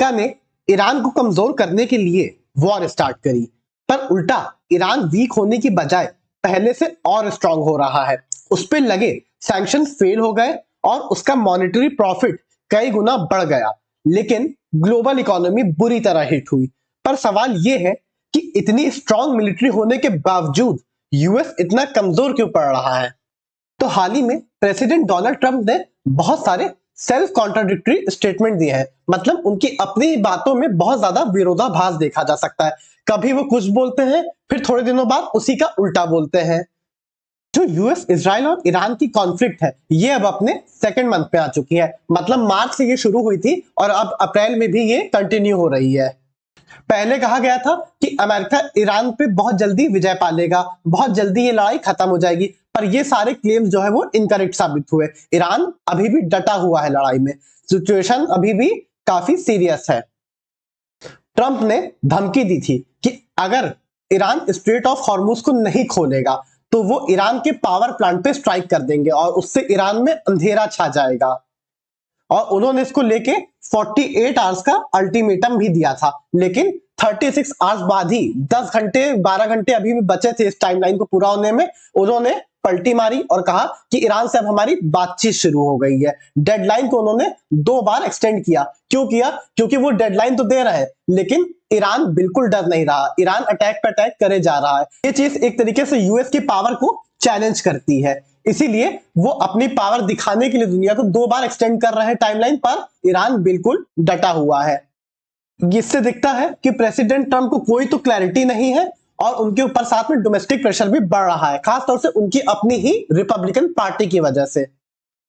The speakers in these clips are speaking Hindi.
अमेरिका ने ईरान को कमजोर करने के लिए वॉर स्टार्ट करी, पर उल्टा ईरान वीक होने की बजाय पहले से और स्ट्रांग हो रहा है। उस पर लगे सैंक्शन फेल हो गए और उसका मॉनेटरी प्रॉफिट कई गुना बढ़ गया, लेकिन ग्लोबल इकोनॉमी बुरी तरह हिट हुई। पर सवाल यह है कि इतनी स्ट्रांग मिलिट्री होने के बावजूद यूएस इतना कमजोर क्यों पड़ रहा है? तो हाल ही में प्रेसिडेंट डोनाल्ड ट्रंप ने बहुत सारे सेल्फ कॉन्ट्राडिक्टरी स्टेटमेंट दिए हैं। मतलब उनकी अपनी बातों में बहुत ज्यादा विरोधाभास देखा जा सकता है। कभी वो कुछ बोलते हैं, फिर थोड़े दिनों बाद उसी का उल्टा बोलते हैं। जो यूएस इजराइल और ईरान की कॉन्फ्लिक्ट है, ये अब अपने सेकंड मंथ पे आ चुकी है। मतलब मार्च से ये शुरू हुई थी और अब अप्रैल में भी ये कंटिन्यू हो रही है। पहले कहा गया था कि अमेरिका ईरान पे बहुत जल्दी विजय पा लेगा, बहुत जल्दी ये लड़ाई खत्म हो जाएगी, पर ये सारे क्लेम्स जो है वो इनकरेक्ट साबित हुए। ईरान अभी भी डटा हुआ है लड़ाई में, सिचुएशन अभी भी काफी सीरियस है। ट्रंप ने धमकी दी थी कि अगर ईरान स्ट्रेट ऑफ हॉर्मुज को नहीं खोलेगा तो वो ईरान के पावर प्लांट पे स्ट्राइक कर देंगे और उससे ईरान में अंधेरा छा जाएगा। और उन्होंने इसको लेके 48 आवर्स का अल्टीमेटम भी दिया था, लेकिन 36 आवर्स बाद ही 10 घंटे 12 घंटे अभी भी बचे थे इस टाइमलाइन को पूरा होने में, उन्होंने पलटी मारी और कहा कि ईरान से अब हमारी बातचीत शुरू हो गई है। डेडलाइन को उन्होंने 2 बार एक्सटेंड किया। क्यों किया? क्योंकि वो डेडलाइन तो दे रहे हैं, लेकिन ईरान बिल्कुल डर नहीं रहा। ईरान अटैक पे अटैक करे जा रहा है। ये चीज एक तरीके से यूएस की पावर को चैलेंज करती है, इसीलिए वो अपनी पावर दिखाने के लिए दुनिया को 2 बार एक्सटेंड कर रहे हैं टाइमलाइन, पर ईरान बिल्कुल डटा हुआ है। इससे दिखता है कि प्रेसिडेंट ट्रंप को कोई तो क्लैरिटी नहीं है और उनके ऊपर साथ में डोमेस्टिक प्रेशर भी बढ़ रहा है, खासतौर से उनकी अपनी ही रिपब्लिकन पार्टी की वजह से।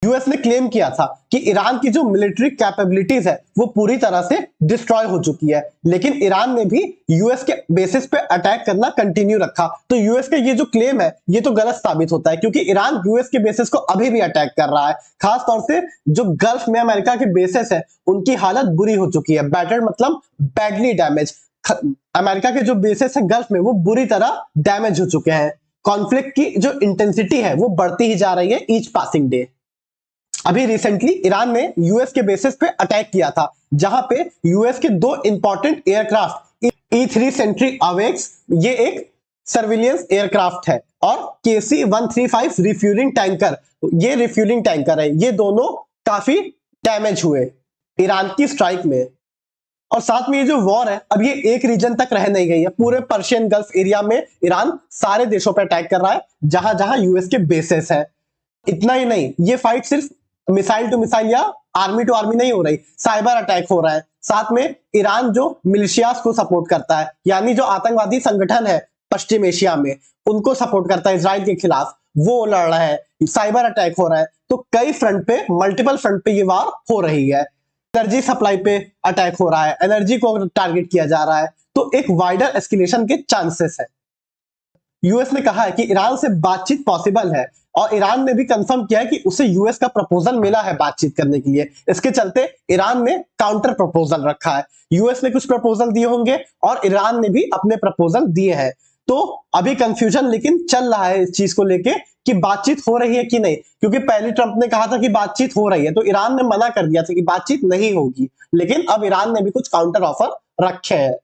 यूएस ने क्लेम किया था कि ईरान की जो मिलिट्री कैपेबिलिटीज है वो पूरी तरह से डिस्ट्रॉय हो चुकी है, लेकिन ईरान ने भी यूएस के बेसिस पे अटैक करना कंटिन्यू रखा। तो यूएस का ये जो क्लेम है ये तो गलत साबित होता है, क्योंकि ईरान यूएस के बेसिस को अभी भी अटैक कर रहा है। खासतौर से जो गल्फ में अमेरिका के बेसिस है उनकी हालत बुरी हो चुकी है। बैटर्ड मतलब बैडली डैमेज। अमेरिका के जो बेसिस है गल्फ में वो बुरी तरह डैमेज हो चुके हैं। कॉन्फ्लिक्ट की जो इंटेंसिटी है वो बढ़ती ही जा रही है ईच पासिंग डे। अभी रिसेंटली ईरान ने यूएस के बेसिस पे अटैक किया था, जहां पे यूएस के 2 important aircraft E-3 Sentry awakes, ये एक सर्विलियंस एयरक्राफ्ट है, और KC-135 रिफ्यूलिंग टैंकर, ये रिफ्यूलिंग टैंकर है, ये दोनों काफी डैमेज हुए ईरान की स्ट्राइक में। और साथ में ये जो वॉर है अब ये एक रीजन तक रह नहीं गई है। पूरे पर्शियन गल्फ एरिया में ईरान सारे देशों पर अटैक कर रहा है जहां जहां यूएस के बेसेस है। इतना ही नहीं, ये फाइट सिर्फ मिसाइल टू मिसाइल या आर्मी टू आर्मी नहीं हो रही, साइबर अटैक हो रहा है। साथ में ईरान जो मिलिशियास को सपोर्ट करता है, यानी जो आतंकवादी संगठन है पश्चिम एशिया में उनको सपोर्ट करता है इजराइल के खिलाफ, वो लड़ रहा है, साइबर अटैक हो रहा है। तो कई फ्रंट पे, मल्टीपल फ्रंट पे ये वार हो रही है। एनर्जी सप्लाई पे अटैक हो रहा है, एनर्जी को टारगेट किया जा रहा है, तो एक वाइडर एस्केलेशन के चांसेस है। यूएस ने कहा है कि ईरान से बातचीत पॉसिबल है और ईरान ने भी कंफर्म किया है कि उसे यूएस का प्रपोजल मिला है बातचीत करने के लिए। इसके चलते ईरान ने काउंटर प्रपोजल रखा है। यूएस ने कुछ प्रपोजल दिए होंगे और ईरान ने भी अपने प्रपोजल दिए हैं। तो अभी कंफ्यूजन लेकिन चल रहा है इस चीज को लेके कि बातचीत हो रही है कि नहीं, क्योंकि पहले ट्रंप ने कहा था कि बातचीत हो रही है, तो ईरान ने मना कर दिया था कि बातचीत नहीं होगी, लेकिन अब ईरान ने भी कुछ काउंटर ऑफर रखे हैं।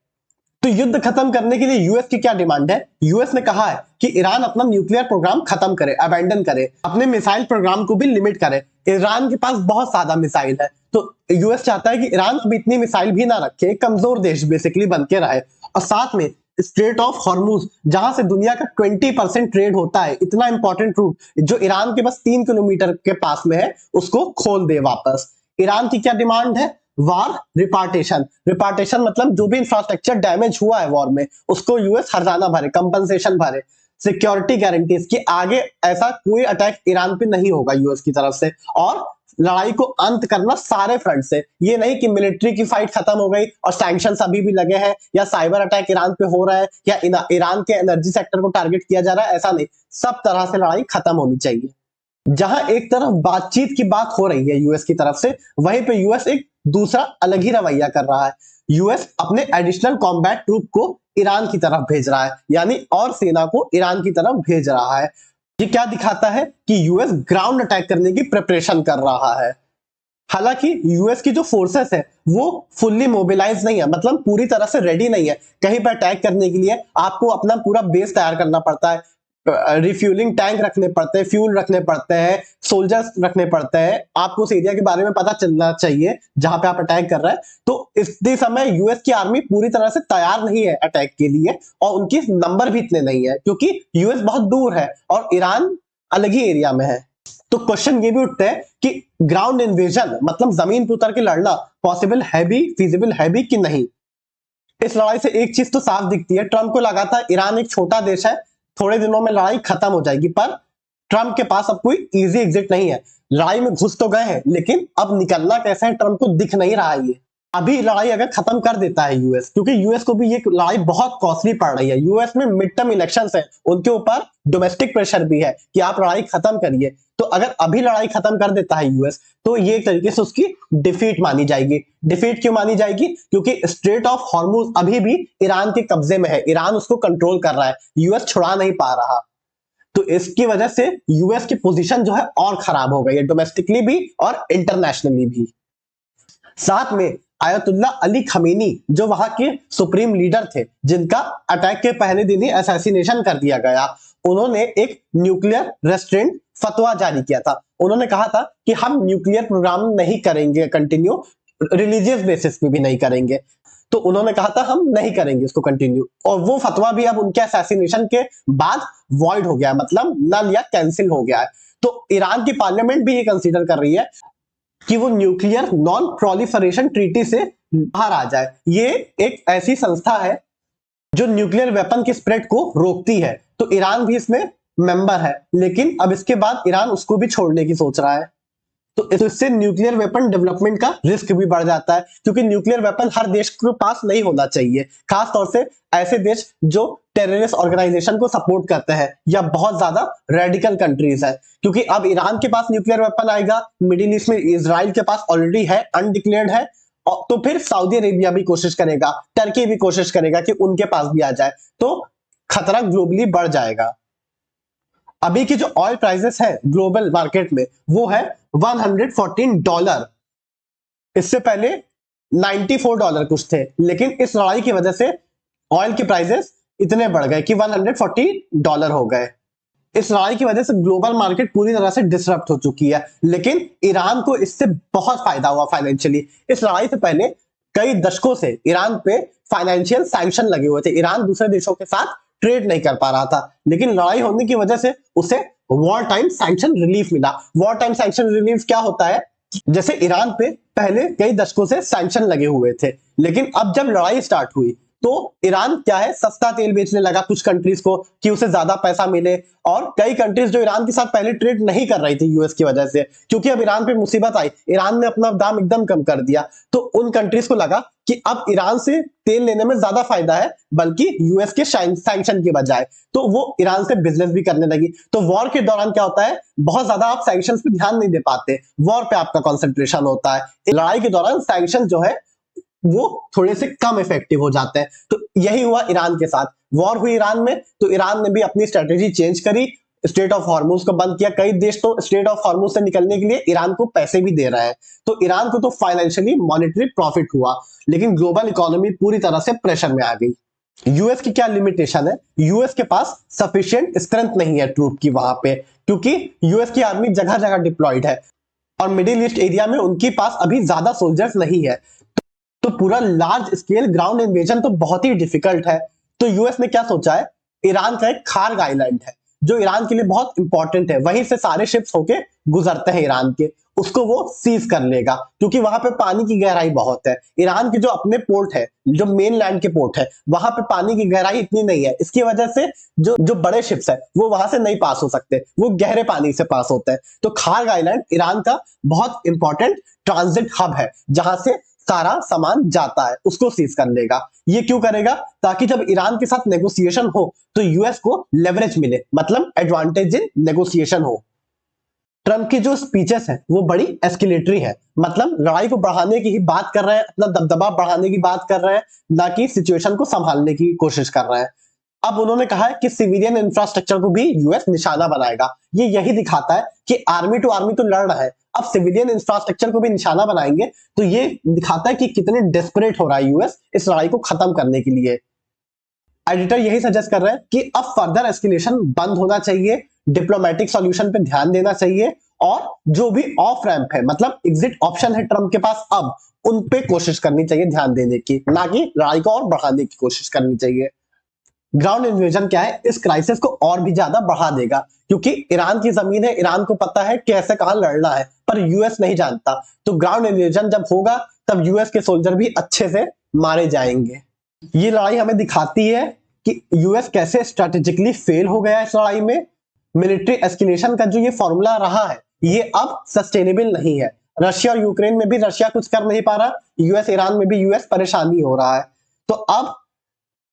तो युद्ध खत्म करने के लिए यूएस की क्या डिमांड है? यूएस ने कहा है कि ईरान अपना न्यूक्लियर प्रोग्राम खत्म करे, अबैंडन करे, अपने मिसाइल प्रोग्राम को भी लिमिट करे। ईरान के पास बहुत ज्यादा मिसाइल है, तो यूएस चाहता है कि ईरान अब इतनी मिसाइल भी ना रखे, कमजोर देश बेसिकली बन के रहे। और साथ में स्ट्रेट ऑफ हॉर्मुज, जहां से दुनिया का 20% ट्रेड होता है, इतना इंपॉर्टेंट रूट जो ईरान के बस 3 किलोमीटर के पास में है, उसको खोल दे वापस। ईरान की क्या डिमांड है? वार रिपार्टेशन। रिपार्टेशन मतलब जो भी इंफ्रास्ट्रक्चर डैमेज हुआ है वॉर में उसको यूएस हर्जाना भरे, कंपनसेशन भरे। सिक्योरिटी गारंटीज कि आगे ऐसा कोई अटैक ईरान पे नहीं होगा यूएस की तरफ से, और लड़ाई को अंत करना सारे फ्रंट से। ये नहीं कि मिलिट्री की फाइट खत्म हो गई और सैंक्शंस अभी भी लगे हैं, या साइबर अटैक ईरान पे हो रहा है, या ईरान के एनर्जी सेक्टर को टारगेट किया जा रहा है, ऐसा नहीं। सब तरह से लड़ाई खत्म होनी चाहिए। जहां एक तरफ बातचीत की बात हो रही है यूएस की तरफ से, वहीं पे यूएस एक दूसरा अलग ही रवैया कर रहा है। यूएस अपने एडिशनल कॉम्बैट ट्रूप को ईरान की तरफ भेज रहा है, यानी और सेना को ईरान की तरफ भेज रहा है। ये क्या दिखाता है कि यूएस ग्राउंड अटैक करने की प्रिपरेशन कर रहा है। हालांकि यूएस की जो फोर्सेस है वो फुल्ली मोबिलाइज नहीं है, मतलब पूरी तरह से रेडी नहीं है कहीं पर अटैक करने के लिए। आपको अपना पूरा बेस तैयार करना पड़ता है, रिफ्यूलिंग टैंक रखने पड़ते हैं, फ्यूल रखने पड़ते हैं, सोल्जर्स रखने पड़ते हैं। आपको उस एरिया के बारे में पता चलना चाहिए जहां पे आप अटैक कर रहे हैं। तो इस समय यूएस की आर्मी पूरी तरह से तैयार नहीं है अटैक के लिए, और उनकी नंबर भी इतने नहीं है क्योंकि यूएस बहुत दूर है और ईरान अलग ही एरिया में है। तो क्वेश्चन ये भी उठते हैं कि ग्राउंड इन्वेजन मतलब जमीन पर उतर के लड़ना पॉसिबल है भी, फिजिबल है भी कि नहीं। इस लड़ाई से एक चीज तो साफ दिखती है, ट्रंप को लगा था ईरान एक छोटा देश है, थोड़े दिनों में लड़ाई खत्म हो जाएगी, पर ट्रंप के पास अब कोई इजी एग्जिट नहीं है। लड़ाई में घुस तो गए हैं लेकिन अब निकलना कैसे है ट्रंप को दिख नहीं रहा है। ये अभी लड़ाई अगर खत्म कर देता है यूएस, क्योंकि यूएस को भी ये लड़ाई बहुत कॉस्टली पड़ रही है। यूएस में मिड टर्म इलेक्शंस है, उनके ऊपर डोमेस्टिक प्रेशर भी है कि आप लड़ाई खत्म करिए। तो अगर अभी लड़ाई खत्म कर देता है यूएस तो ये एक तरीके से उसकी डिफीट मानी जाएगी। डिफीट क्यों मानी जाएगी? क्योंकि स्ट्रेट ऑफ हॉर्मुज अभी भी ईरान के कब्जे में है, ईरान उसको कंट्रोल कर रहा है, यूएस छुड़ा नहीं पा रहा। तो इसकी वजह से यूएस की पोजीशन जो है और खराब हो गई है, डोमेस्टिकली भी और इंटरनेशनली भी। साथ में आयतुल्ला अली खमीनी जो वहां के सुप्रीम लीडर थे, जिनका अटैक के पहले दिन ही असैसिनेशन कर दिया गया, उन्होंने एक न्यूक्लियर रेस्ट्रेंट फतवा जारी किया था। उन्होंने कहा था कि हम न्यूक्लियर प्रोग्राम नहीं करेंगे कंटिन्यू, रिलीजियस बेसिस पे भी नहीं करेंगे। तो उन्होंने कहा था हम नहीं करेंगे इसको कंटिन्यू, और वो फतवा भी अब उनके असैसिनेशन के बाद वॉइड हो गया, मतलब नल या कैंसिल हो गया है। तो ईरान की पार्लियामेंट भी ये कंसीडर कर रही है कि वो न्यूक्लियर नॉन प्रोलिफरेशन ट्रीटी से बाहर आ जाए। ये एक ऐसी संस्था है जो न्यूक्लियर वेपन के स्प्रेड को रोकती है, तो ईरान भी इसमें मेंबर है, लेकिन अब इसके बाद ईरान उसको भी छोड़ने की सोच रहा है। तो इससे न्यूक्लियर वेपन डेवलपमेंट का रिस्क भी बढ़ जाता है, क्योंकि न्यूक्लियर वेपन हर देश के पास नहीं होना चाहिए, खास तौर से ऐसे देश जो टेररिस्ट ऑर्गेनाइजेशन को सपोर्ट करते हैं या बहुत ज्यादा रेडिकल कंट्रीज है। क्योंकि अब ईरान के पास न्यूक्लियर वेपन आएगा, मिडिल ईस्ट में इजराइल के पास ऑलरेडी है, अनडिक्लेयर्ड है, तो फिर सऊदी अरेबिया भी कोशिश करेगा, टर्की भी कोशिश करेगा कि उनके पास भी आ जाए, तो खतरा ग्लोबली बढ़ जाएगा। अभी की जो ऑयल प्राइसेस है ग्लोबल मार्केट में वो है $114। इससे पहले $94 कुछ थे, लेकिन इस लड़ाई की वजह से ऑयल के प्राइसेस इतने बढ़ गए कि $140 हो गए। इस लड़ाई की वजह से ग्लोबल मार्केट पूरी तरह से डिसरप्ट हो चुकी है, लेकिन ईरान को इससे बहुत फायदा हुआ फाइनेंशियली। इस लड़ाई से पहले कई दशकों से ईरान पे फाइनेंशियल सैंक्शन लगे हुए थे, ईरान दूसरे देशों के साथ ट्रेड नहीं कर पा रहा था, लेकिन लड़ाई होने की वजह से उसे वॉर टाइम सैंक्शन रिलीफ मिला। वॉर टाइम सैंक्शन रिलीफ क्या होता है? जैसे ईरान पे पहले कई दशकों से सैंक्शन लगे हुए थे, लेकिन अब जब लड़ाई स्टार्ट हुई तो ईरान क्या है, सस्ता तेल बेचने लगा कुछ कंट्रीज को कि उसे ज्यादा पैसा मिले, और कई कंट्रीज जो ईरान के साथ पहले ट्रेड नहीं कर रही थी यूएस की वजह से, क्योंकि अब ईरान पे मुसीबत आई, ईरान ने अपना दाम एकदम कम कर दिया, तो उन कंट्रीज को लगा कि अब ईरान से तेल लेने में ज्यादा फायदा है बल्कि यूएस के सैंक्शन के बजाय, तो वो ईरान से बिजनेस भी करने लगी। तो वॉर के दौरान क्या होता है, बहुत ज्यादा आप सैंक्शंस पे ध्यान नहीं दे पाते, वॉर पे आपका कंसंट्रेशन होता है। लड़ाई के दौरान सैंक्शन जो है वो थोड़े से कम इफेक्टिव हो जाते हैं। तो यही हुआ ईरान के साथ, वॉर हुई ईरान में, तो ईरान ने भी अपनी स्ट्रेटेजी चेंज करी, स्ट्रेट ऑफ हॉर्मुज को बंद किया। कई देश तो स्ट्रेट ऑफ हॉर्मुज से निकलने के लिए ईरान को पैसे भी दे रहे हैं, तो ईरान को तो फाइनेंशियली मॉनेटरी प्रॉफिट हुआ, लेकिन ग्लोबल इकोनॉमी पूरी तरह से प्रेशर में आ गई। यूएस की क्या लिमिटेशन है? यूएस के पास सफिशिएंट स्ट्रेंथ नहीं है ट्रूप की वहां पे, क्योंकि यूएस की आर्मी जगह जगह डिप्लॉयड है और मिडिल ईस्ट एरिया में उनके पास अभी ज्यादा सोल्जर्स नहीं है, तो पूरा लार्ज स्केल ग्राउंड इन्वेजन तो बहुत ही डिफिकल्ट है। तो यूएस ने क्या सोचा है, ईरान का एक खार्ग आइलैंड है जो ईरान के लिए बहुत इंपॉर्टेंट है, वहीं से सारे शिप्स होके गुजरते हैं ईरान के, उसको वो सीज कर लेगा, क्योंकि वहां पे पानी की गहराई बहुत है। ईरान के जो अपने पोर्ट है, जो मेन लैंड के पोर्ट है, वहां पे पानी की गहराई इतनी नहीं है, इसकी वजह से जो जो बड़े शिप्स है वो वहां से नहीं पास हो सकते, वो गहरे पानी से पास होते हैं। तो खार्ग आइलैंड ईरान का बहुत इंपॉर्टेंट ट्रांजिट हब है, जहां से सारा सामान जाता है, उसको सीज कर लेगा। ये क्यों करेगा? ताकि जब ईरान के साथ नेगोशिएशन हो तो यूएस को लेवरेज मिले, मतलब एडवांटेज इन नेगोशिएशन हो। ट्रंप की जो स्पीचेस है वो बड़ी एस्केलेटरी है, मतलब लड़ाई को बढ़ाने की ही बात कर रहे हैं, अपना दबदबा बढ़ाने की बात कर रहे हैं, ना कि सिचुएशन को संभालने की कोशिश कर रहे हैं। अब उन्होंने कहा है कि सिविलियन इंफ्रास्ट्रक्चर को भी यूएस निशाना बनाएगा। ये यही दिखाता है कि आर्मी तो लड़ रहा है, अब सिविलियन इंफ्रास्ट्रक्चर को भी निशाना बनाएंगे, तो ये दिखाता है कि कितने डेस्परेट हो रहा है यूएस इस लड़ाई को खत्म करने के लिए। एडिटर यही सजेस्ट कर रहे हैं कि अब फर्दर एस्केलेशन बंद होना चाहिए, डिप्लोमेटिक सॉल्यूशन पे ध्यान देना चाहिए, और जो भी ऑफ रैंप है, मतलब एग्जिट ऑप्शन है ट्रम्प के पास, अब उन पे कोशिश करनी चाहिए ध्यान देने की, ना कि लड़ाई को और बढ़ाने की कोशिश करनी चाहिए। ग्राउंड इन्वेजन क्या है, इस क्राइसिस को और भी ज्यादा बढ़ा देगा, क्योंकि ईरान की जमीन है, ईरान को पता है कैसे कहां लड़ना है, पर यूएस नहीं जानता। तो ग्राउंड इन्वेजन जब होगा तब यूएस के सोल्जर भी अच्छे से मारे जाएंगे। ये लड़ाई हमें दिखाती है कि यूएस कैसे स्ट्रेटेजिकली फेल हो गया इस लड़ाई में। मिलिट्री एस्केलेशन का जो ये फॉर्मूला रहा है, ये अब सस्टेनेबल नहीं है। रशिया और यूक्रेन में भी रशिया कुछ कर नहीं पा रहा, यूएस ईरान में भी यूएस परेशानी हो रहा है। तो अब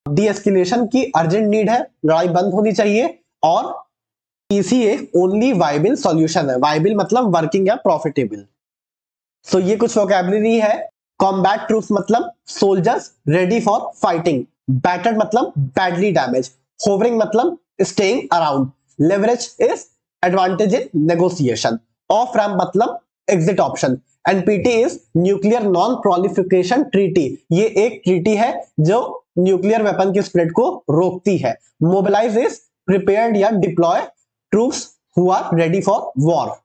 डी एस्केलेशन की अर्जेंट नीड है, लड़ाई बंद होनी चाहिए, और पीसी एक ओनली वायबल सॉल्यूशन है। वायबल मतलब वर्किंग या प्रॉफिटेबल। सो ये कुछ वोकैबुलरी है। कॉम्बैट ट्रूप्स मतलब soldiers ready for fighting, battered मतलब बैडली डैमेज, होवरिंग मतलब staying around, leverage is advantage in negotiation, off ramp मतलब exit option, NPT is nuclear non proliferation treaty, ये एक ट्रीटी है जो न्यूक्लियर वेपन की स्प्रेड को रोकती है। मोबिलाइज इज प्रिपेयर्ड या deploy troops who are ready for war.